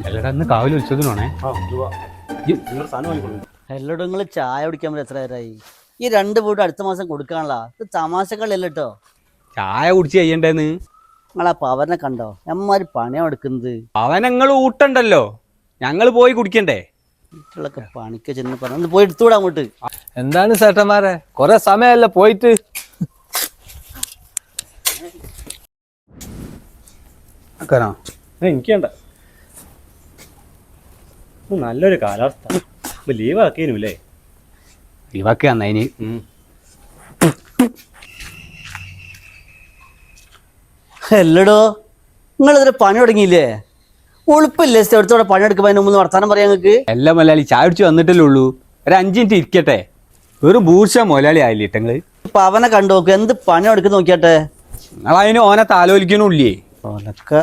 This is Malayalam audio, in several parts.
എല്ലാടന്ന് കാവിൽ ഉത്സവത്തിനാണേ. എല്ലായിടും നിങ്ങൾ ചായ കുടിക്കാൻ എത്ര നേരമായി? ഈ 2 വീട് അടുത്ത മാസം കൊടുക്കാനുള്ള ഇത് തമാശകളല്ല കേട്ടോ. ചായ കുടിച്ച് ചെയ്യണ്ടേന്ന് നിങ്ങളാ പവനെ കണ്ടോ? എമ്മാര് പണിയാ എടുക്കുന്നത്. അവനങ്ങൾ ഊട്ടണ്ടല്ലോ, ഞങ്ങൾ പോയി കുടിക്കണ്ടേ? വീട്ടിലൊക്കെ പണിക്ക് ചെന്ന് പറഞ്ഞു പോയി എടുത്തുവിടാ അങ്ങോട്ട്. എന്താണ് ചേട്ടന്മാരെ, കൊറേ സമയമല്ല പോയിട്ട്. എനിക്കേണ്ട, നല്ലൊരു കാലാവസ്ഥ. ലീവ് ആക്കിയല്ലേ? ലീവാക്കി വന്നതിന് എല്ലടോ, നിങ്ങളിതിന് പണി തുടങ്ങിയില്ലേ? ഉളുപ്പില്ലേ സ്ഥലത്തോടെ പണിയെടുക്കുമ്പോ അതിന് മുമ്പ് വർത്താനം പറയാൻ നിങ്ങൾക്ക്? എല്ലാം മലയാളി ചായ കുടിച്ച് വന്നിട്ടല്ലേ ഉള്ളൂ. ഒരു 5 മിനിറ്റ് ഇരിക്കട്ടെ. വെറും ഭൂഷ മൊലാളി ആയില്ലേ ഇട്ടങ്ങള്. പവനെ കണ്ടു നോക്ക്, എന്ത് പണി എടുക്കുന്ന നോക്കിയാട്ടെ. നിങ്ങളതിന് ഓനെ താലോലിക്കണില്ലേ? ഓനൊക്കെ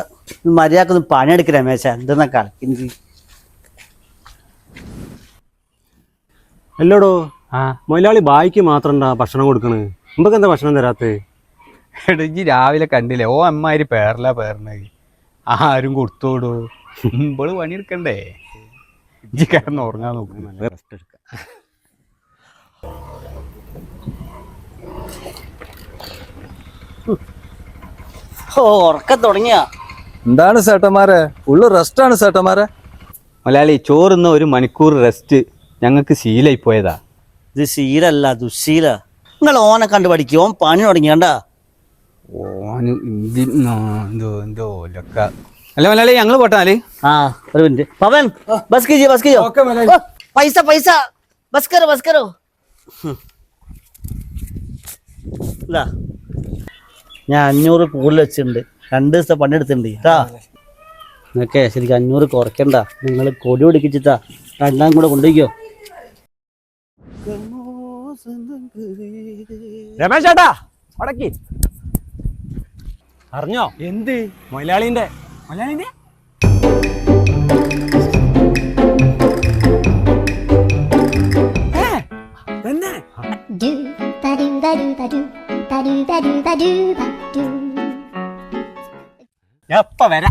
മര്യാദക്കൊന്നും പണിയെടുക്ക രമേശ, എന്തെന്നാ കളിക്കുന്നത്? അല്ലടോ, ആ മൊയിലാളി ബായിക്ക് മാത്രം എന്താ ഭക്ഷണം കൊടുക്കണേ? നമുക്ക് എന്താ ഭക്ഷണം തരാത്തേ? ഇടജി രാവിലെ കണ്ടില്ലേ, ഓ അമ്മാതിരി പേരണ ആരും കൊടുത്തോടൂ. ഇമ്പള് പണിയെടുക്കണ്ടേ? ഇജ്ജി കിടന്ന് ഉറങ്ങാൻ നോക്കും. റെസ്റ്റ് എടുക്കാം. ഉറക്കം തുടങ്ങിയ എന്താണ് ചേട്ടന്മാരെ, ഉള്ളു റെസ്റ്റാണ് ചേട്ടന്മാരെ. മലയാളി ചോറുന്ന 1 മണിക്കൂർ റെസ്റ്റ് ഞങ്ങൾക്ക് ശീലായി പോയതാ. ഇത് ശീലല്ല, ദുശീല. നിങ്ങൾ ഓനെ കണ്ട് പഠിക്കും. ഓൻ പണി തുടങ്ങിയണ്ടാ. ഓന് എന്തോ അല്ല മലയാളി, ഞങ്ങൾ പോട്ടാല്. ആ ഒരു മിനിറ്റ് പവൻ, ബസ് കീജിയോ. പൈസ ബസ് കറോ. ഇതാ ഞാൻ 500 കൂടുതൽ വെച്ചിട്ടുണ്ട്. 2 ദിവസത്തെ പണിയെടുത്തിട്ടുണ്ട് കേട്ടാ. നിങ്ങൾക്കേ ശരിക്കും 500 കുറയ്ക്കണ്ട. നിങ്ങൾ കൊടി പിടിക്കിച്ചിട്ടാ രണ്ടാം കൂടെ കൊണ്ടുപോയിക്കോ. രമേശ് ചേട്ടാ, അടക്കി അറിഞ്ഞോ? എന്ത്? മൊയിലാളിന്റെ തന്നെ. എപ്പ വരാ?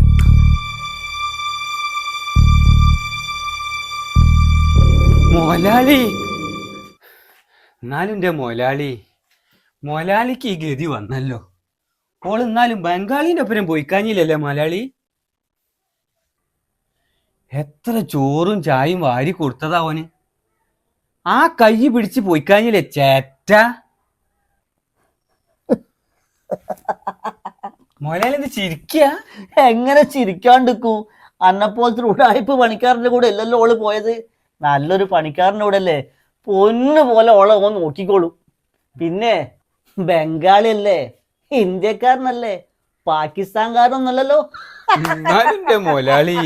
മൊലാളി, എന്നാലും എന്റെ മൊലാളിക്ക് ഈ ഗതി വന്നല്ലോ. ഓൾ എന്നാലും ബംഗാളിന്റെ ഒപ്പരം പോയിക്കാഞ്ഞില്ലല്ലേ മലയാളി? എത്ര ചോറും ചായയും വാരി കൊടുത്തതാ ഓന്. ആ കൈ പിടിച്ച് പോയിക്കാഞ്ഞില്ലേ ചേറ്റ? മൊലാളി ഇത് ചിരിക്കുക? എങ്ങനെ ചിരിക്കാണ്ടിരിക്കൂ? അന്നപ്പോലത്തെ ഉടായ്പ പണിക്കാരന്റെ കൂടെ അല്ലല്ലോ ഓള് പോയത്. നല്ലൊരു പണിക്കാരൻ്റെ കൂടെ അല്ലേ. പൊന്നു പോലെ ഓളെ ഓൻ നോക്കിക്കോളൂ. പിന്നെ ബംഗാളി അല്ലേ, ഇന്ത്യക്കാരനല്ലേ, പാകിസ്ഥാൻകാരനൊന്നല്ലല്ലോ. മൊലാളി